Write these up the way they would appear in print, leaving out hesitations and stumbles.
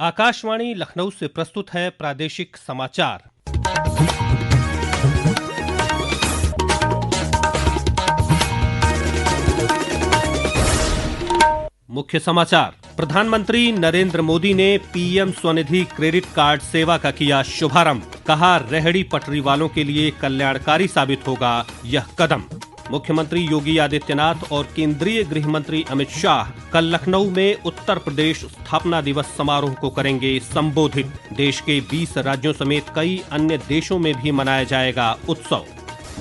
आकाशवाणी लखनऊ से प्रस्तुत है प्रादेशिक समाचार। मुख्य समाचार। प्रधानमंत्री नरेंद्र मोदी ने पीएम स्वनिधि क्रेडिट कार्ड सेवा का किया शुभारंभ। कहा, रेहड़ी पटरी वालों के लिए कल्याणकारी साबित होगा यह कदम। मुख्यमंत्री योगी आदित्यनाथ और केंद्रीय गृह मंत्री अमित शाह कल लखनऊ में उत्तर प्रदेश स्थापना दिवस समारोह को करेंगे संबोधित। देश के 20 राज्यों समेत कई अन्य देशों में भी मनाया जाएगा उत्सव।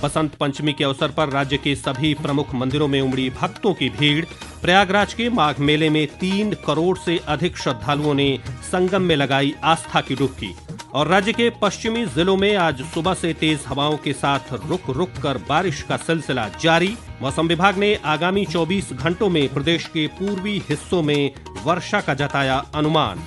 बसंत पंचमी के अवसर पर राज्य के सभी प्रमुख मंदिरों में उमड़ी भक्तों की भीड़। प्रयागराज के माघ मेले में 3 करोड़ से अधिक श्रद्धालुओं ने संगम में लगाई आस्था की डुबकी। और राज्य के पश्चिमी जिलों में आज सुबह से तेज हवाओं के साथ रुक रुक कर बारिश का सिलसिला जारी। मौसम विभाग ने आगामी 24 घंटों में प्रदेश के पूर्वी हिस्सों में वर्षा का जताया अनुमान।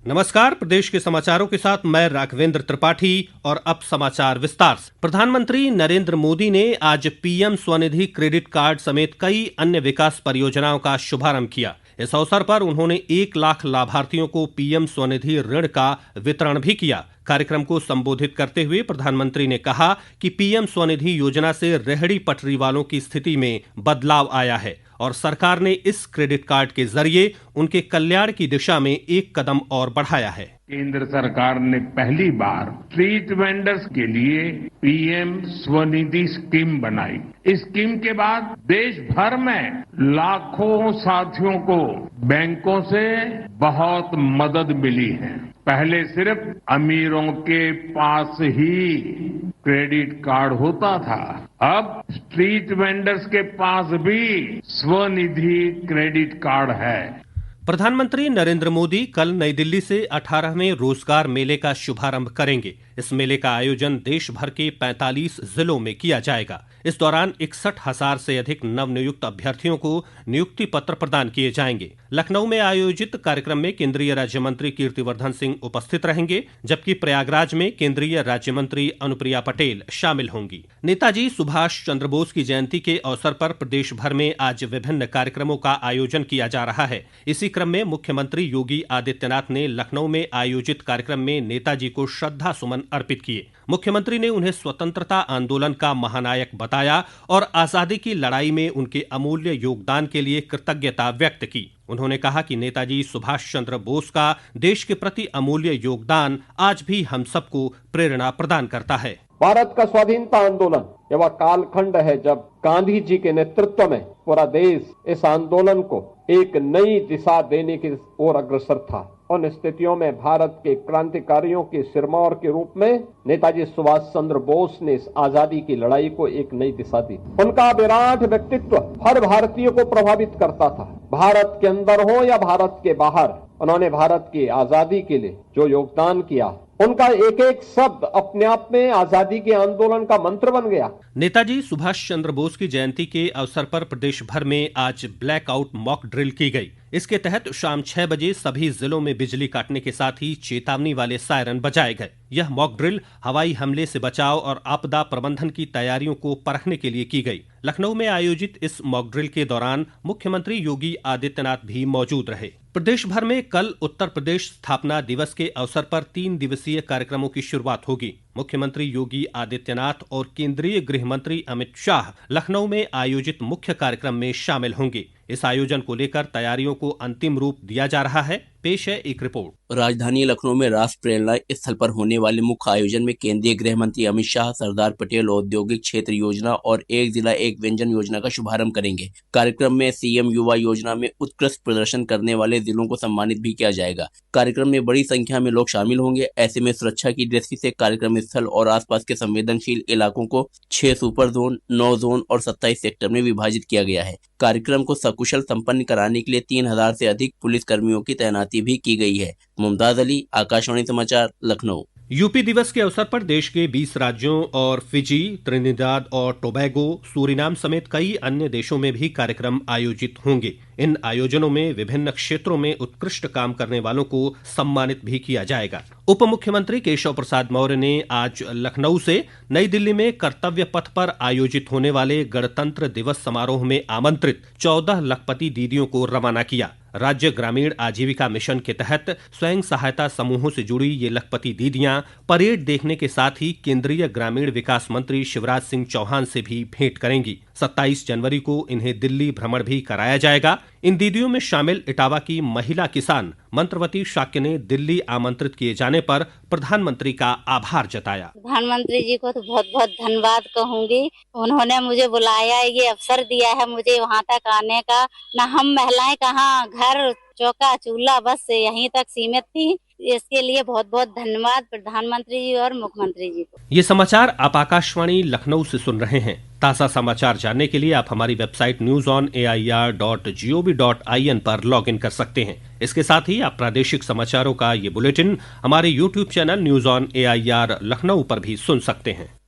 नमस्कार, प्रदेश के समाचारों के साथ मैं राघवेंद्र त्रिपाठी। और अब समाचार विस्तार से। प्रधानमंत्री नरेंद्र मोदी ने आज पीएम स्वनिधि क्रेडिट कार्ड समेत कई अन्य विकास परियोजनाओं का शुभारंभ किया। इस अवसर पर उन्होंने 1 लाख लाभार्थियों को पीएम स्वनिधि ऋण का वितरण भी किया। कार्यक्रम को संबोधित करते हुए प्रधानमंत्री ने कहा कि पीएम स्वनिधि योजना से रेहड़ी पटरी वालों की स्थिति में बदलाव आया है और सरकार ने इस क्रेडिट कार्ड के जरिए उनके कल्याण की दिशा में एक कदम और बढ़ाया है। केंद्र सरकार ने पहली बार स्ट्रीट वेंडर्स के लिए पीएम स्वनिधि स्कीम बनाई। इस स्कीम के बाद देश भर में लाखों साथियों को बैंकों से बहुत मदद मिली है। पहले सिर्फ अमीरों के पास ही क्रेडिट कार्ड होता था, अब स्ट्रीट वेंडर्स के पास भी स्वनिधि क्रेडिट कार्ड है। प्रधानमंत्री नरेंद्र मोदी कल नई दिल्ली से 18वें रोजगार मेले का शुभारंभ करेंगे। इस मेले का आयोजन देश भर के 45 जिलों में किया जाएगा। इस दौरान 61,000 से अधिक नवनियुक्त अभ्यर्थियों को नियुक्ति पत्र प्रदान किए जाएंगे। लखनऊ में आयोजित कार्यक्रम में केंद्रीय राज्य मंत्री कीर्तिवर्धन सिंह उपस्थित रहेंगे, जबकि प्रयागराज में केंद्रीय राज्य मंत्री अनुप्रिया पटेल शामिल होंगी। नेताजी सुभाष चंद्र बोस की जयंती के अवसर पर प्रदेश भर में आज विभिन्न कार्यक्रमों का आयोजन किया जा रहा है। इसी क्रम में मुख्यमंत्री योगी आदित्यनाथ ने लखनऊ में आयोजित कार्यक्रम में नेताजी को श्रद्धा सुमन अर्पित किए। मुख्यमंत्री ने उन्हें स्वतंत्रता आंदोलन का महानायक बताया और आजादी की लड़ाई में उनके अमूल्य योगदान के लिए कृतज्ञता व्यक्त की। उन्होंने कहा कि नेताजी सुभाष चंद्र बोस का देश के प्रति अमूल्य योगदान आज भी हम सबको प्रेरणा प्रदान करता है। भारत का स्वाधीनता आंदोलन यह वह कालखंड है जब गांधी जी के नेतृत्व में पूरा देश इस आंदोलन को एक नई दिशा देने की ओर अग्रसर था। उन स्थितियों में भारत के क्रांतिकारियों के सिरमौर के रूप में नेताजी सुभाष चंद्र बोस ने इस आजादी की लड़ाई को एक नई दिशा दी। उनका विराट व्यक्तित्व हर भारतीय को प्रभावित करता था। भारत के अंदर हो या भारत के बाहर, उन्होंने भारत की आजादी के लिए जो योगदान किया, उनका एक एक शब्द अपने आप में आजादी के आंदोलन का मंत्र बन गया। नेताजी सुभाष चंद्र बोस की जयंती के अवसर पर प्रदेश भर में आज ब्लैकआउट मॉक ड्रिल की गई। इसके तहत शाम 6 बजे सभी जिलों में बिजली काटने के साथ ही चेतावनी वाले सायरन बजाए गए। यह मॉक ड्रिल हवाई हमले से बचाव और आपदा प्रबंधन की तैयारियों को परखने के लिए की गई। लखनऊ में आयोजित इस मॉक ड्रिल के दौरान मुख्यमंत्री योगी आदित्यनाथ भी मौजूद रहे। प्रदेश भर में कल उत्तर प्रदेश स्थापना दिवस के अवसर पर 3 दिवसीय कार्यक्रमों की शुरुआत होगी। मुख्यमंत्री योगी आदित्यनाथ और केंद्रीय गृह मंत्री अमित शाह लखनऊ में आयोजित मुख्य कार्यक्रम में शामिल होंगे। इस आयोजन को लेकर तैयारियों को अंतिम रूप दिया जा रहा है। पेश है एक रिपोर्ट। राजधानी लखनऊ में राष्ट्र प्रेरणा स्थल पर होने वाले मुख्य आयोजन में केंद्रीय गृह मंत्री अमित शाह सरदार पटेल औद्योगिक क्षेत्र योजना और एक जिला एक व्यंजन योजना का शुभारंभ करेंगे। कार्यक्रम में सीएम युवा योजना में उत्कृष्ट प्रदर्शन करने वाले जिलों को सम्मानित भी किया जाएगा। कार्यक्रम में बड़ी संख्या में लोग शामिल होंगे। ऐसे में सुरक्षा की दृष्टि से कार्यक्रम स्थल और आसपास के संवेदनशील इलाकों को 6 सुपर जोन, 9 जोन और 27 सेक्टर में विभाजित किया गया है। कार्यक्रम को सकुशल संपन्न कराने के लिए 3000 से अधिक पुलिस कर्मियों की तैनाती भी की गई है। मुमताज अली, आकाशवाणी समाचार, लखनऊ। यूपी दिवस के अवसर पर देश के 20 राज्यों और फिजी, त्रिनिदाद और टोबैगो, सूरीनाम समेत कई अन्य देशों में भी कार्यक्रम आयोजित होंगे। इन आयोजनों में विभिन्न क्षेत्रों में उत्कृष्ट काम करने वालों को सम्मानित भी किया जाएगा। उप मुख्यमंत्री केशव प्रसाद मौर्य ने आज लखनऊ से नई दिल्ली में कर्तव्य पथ पर आयोजित होने वाले गणतंत्र दिवस समारोह में आमंत्रित 14 लखपति दीदियों को रवाना किया। राज्य ग्रामीण आजीविका मिशन के तहत स्वयं सहायता समूहों से जुड़ी ये लखपति दीदियां परेड देखने के साथ ही केंद्रीय ग्रामीण विकास मंत्री शिवराज सिंह चौहान से भी भेंट करेंगी। 27 जनवरी को इन्हें दिल्ली भ्रमण भी कराया जाएगा। इन दीदियों में शामिल इटावा की महिला किसान मंत्रवती शाक्य ने दिल्ली आमंत्रित किए जाने पर प्रधानमंत्री का आभार जताया। प्रधानमंत्री जी को तो बहुत बहुत धन्यवाद कहूंगी। उन्होंने मुझे बुलाया, ये अवसर दिया है मुझे वहाँ तक आने का। न हम महिलाएं कहाँ घर चौका चूल्हा बस यहीं तक सीमित थी। इसके लिए बहुत बहुत धन्यवाद प्रधानमंत्री जी और मुख्यमंत्री जी को। ये समाचार आप आकाशवाणी लखनऊ से सुन रहे हैं। ताज़ा समाचार जानने के लिए आप हमारी वेबसाइट newsonair.gov.in पर लॉगिन कर सकते हैं। इसके साथ ही आप प्रादेशिक समाचारों का ये बुलेटिन हमारे YouTube channel news on AIR Lucknow पर भी सुन सकते हैं।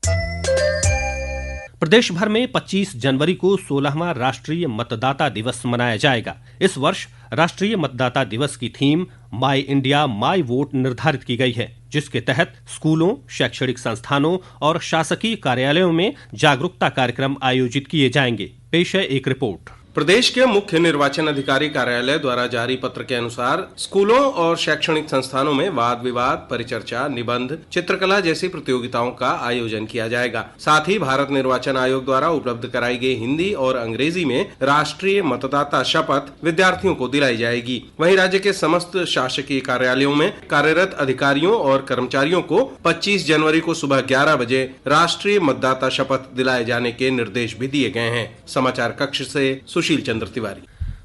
प्रदेश भर में 25 जनवरी को 16वां राष्ट्रीय मतदाता दिवस मनाया जाएगा। इस वर्ष राष्ट्रीय मतदाता दिवस की theme my India my vote निर्धारित की गई है, जिसके तहत स्कूलों, शैक्षणिक संस्थानों और शासकीय कार्यालयों में जागरूकता कार्यक्रम आयोजित किए जाएंगे। पेश है एक रिपोर्ट। प्रदेश के मुख्य निर्वाचन अधिकारी कार्यालय द्वारा जारी पत्र के अनुसार स्कूलों और शैक्षणिक संस्थानों में वाद विवाद, परिचर्चा, निबंध, चित्रकला जैसी प्रतियोगिताओं का आयोजन किया जाएगा। साथ ही भारत निर्वाचन आयोग द्वारा उपलब्ध कराई गई हिंदी और अंग्रेजी में राष्ट्रीय मतदाता शपथ विद्यार्थियों को दिलाई जाएगी। वहीं राज्य के समस्त शासकीय कार्यालयों में कार्यरत अधिकारियों और कर्मचारियों को 25 जनवरी को सुबह 11 बजे राष्ट्रीय मतदाता शपथ दिलाए जाने के निर्देश भी दिए गए हैं। समाचार कक्ष से सुशील चंद्र तिवारी।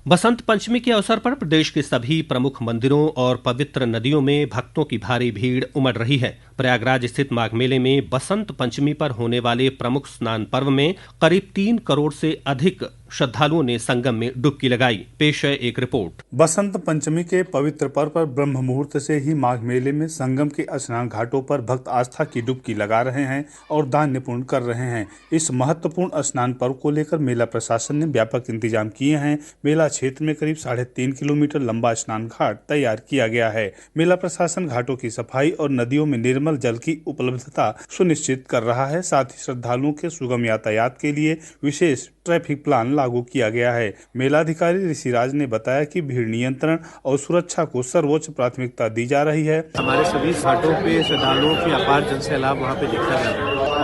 बसंत पंचमी के अवसर पर प्रदेश के सभी प्रमुख मंदिरों और पवित्र नदियों में भक्तों की भारी भीड़ उमड़ रही है। प्रयागराज स्थित माघ मेले में बसंत पंचमी पर होने वाले प्रमुख स्नान पर्व में करीब 3 करोड़ से अधिक श्रद्धालुओं ने संगम में डुबकी लगाई। पेश है एक रिपोर्ट। बसंत पंचमी के पवित्र पर्व पर ब्रह्म मुहूर्त से ही माघ मेले में संगम के स्नान घाटों पर भक्त आस्था की डुबकी लगा रहे हैं और दान पुण्य कर रहे हैं। इस महत्वपूर्ण स्नान पर्व को लेकर मेला प्रशासन ने व्यापक इंतजाम किए हैं। मेला क्षेत्र में करीब 3.5 किलोमीटर लंबा स्नान घाट तैयार किया गया है। मेला प्रशासन घाटों की सफाई और नदियों में निर्मल जल की उपलब्धता सुनिश्चित कर रहा है। साथ ही श्रद्धालुओं के सुगम यातायात के लिए विशेष ट्रैफिक प्लान लागू किया गया है। मेलाधिकारी ऋषिराज ने बताया कि भीड़ नियंत्रण और सुरक्षा को सर्वोच्च प्राथमिकता दी जा रही है। हमारे सभी घाटों पे श्रद्धालुओं की अपार जनसैलाब वहाँ पे देखा जा रहा है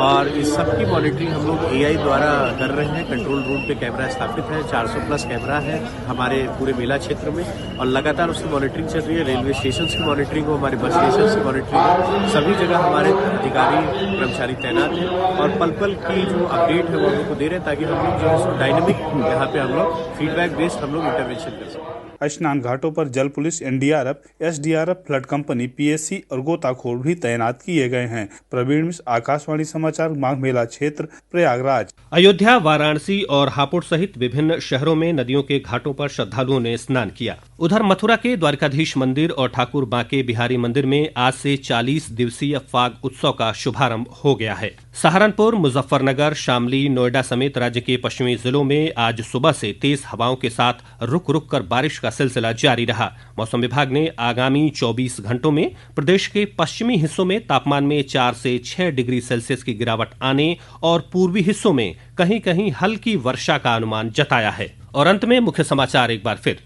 और इस सब की मॉनिटरिंग हम लोग AI द्वारा कर रहे हैं। कंट्रोल रूम पे कैमरा स्थापित है, 400+ कैमरा है हमारे पूरे मेला क्षेत्र में और लगातार उसकी मॉनिटरिंग चल रही है। रेलवे स्टेशन की मॉनिटरिंग हो, हमारे बस स्टेशन की मॉनिटरिंग हो, सभी जगह हमारे अधिकारी कर्मचारी तैनात हैं और पल पल की जो अपडेट है वो हम लोग को दे रहे हैं ताकि हम लोग जो है डायनेमिक यहाँ पे हम लोग फीडबैक बेस्ड हम लोग इंटरवेंशन कर सकें। स्नान घाटों पर जल police, NDRF, SDRF, flood company, PSC और गोताखोर भी तैनात किए गए हैं। प्रवीण मिश्र, आकाशवाणी समाचार, माघ मेला क्षेत्र, प्रयागराज। अयोध्या, वाराणसी और हापुड़ सहित विभिन्न शहरों में नदियों के घाटों पर श्रद्धालुओं ने स्नान किया। उधर मथुरा के द्वारकाधीश मंदिर और ठाकुर बांके बिहारी मंदिर में आज से 40 दिवसीय फाग उत्सव का शुभारंभ हो गया है। सहारनपुर, मुजफ्फरनगर, शामली, नोएडा समेत राज्य के पश्चिमी जिलों में आज सुबह से तेज हवाओं के साथ रुक रुक कर बारिश का सिलसिला जारी रहा। मौसम विभाग ने आगामी 24 घंटों में प्रदेश के पश्चिमी हिस्सों में तापमान में 4 से 6 डिग्री सेल्सियस की गिरावट आने और पूर्वी हिस्सों में कहीं कहीं हल्की वर्षा का अनुमान जताया है। और अंत में मुख्य समाचार एक बार फिर।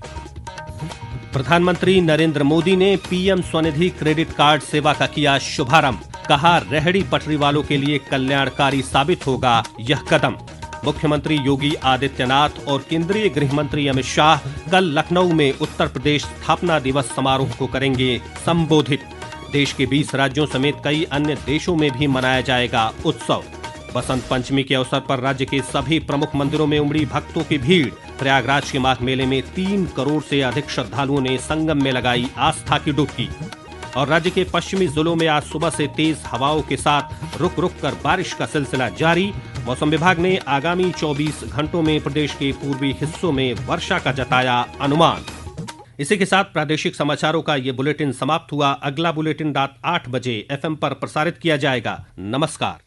प्रधानमंत्री नरेंद्र मोदी ने PM स्वनिधि क्रेडिट कार्ड सेवा का किया शुभारंभ। कहा, रेहड़ी पटरी वालों के लिए कल्याणकारी साबित होगा यह कदम। मुख्यमंत्री योगी आदित्यनाथ और केंद्रीय गृह मंत्री अमित शाह कल लखनऊ में उत्तर प्रदेश स्थापना दिवस समारोह को करेंगे संबोधित। देश के 20 राज्यों समेत कई अन्य देशों में भी मनाया जाएगा उत्सव। बसंत पंचमी के अवसर पर राज्य के सभी प्रमुख मंदिरों में उमड़ी भक्तों की भीड़। प्रयागराज के माघ मेले में 3 करोड़ से अधिक श्रद्धालुओं ने संगम में लगाई आस्था की डुबकी। और राज्य के पश्चिमी जिलों में आज सुबह से तेज हवाओं के साथ रुक रुक कर बारिश का सिलसिला जारी। मौसम विभाग ने आगामी 24 घंटों में प्रदेश के पूर्वी हिस्सों में वर्षा का जताया अनुमान। इसी के साथ प्रादेशिक समाचारों का ये बुलेटिन समाप्त हुआ। अगला बुलेटिन रात 8 बजे FM पर प्रसारित किया जाएगा। नमस्कार।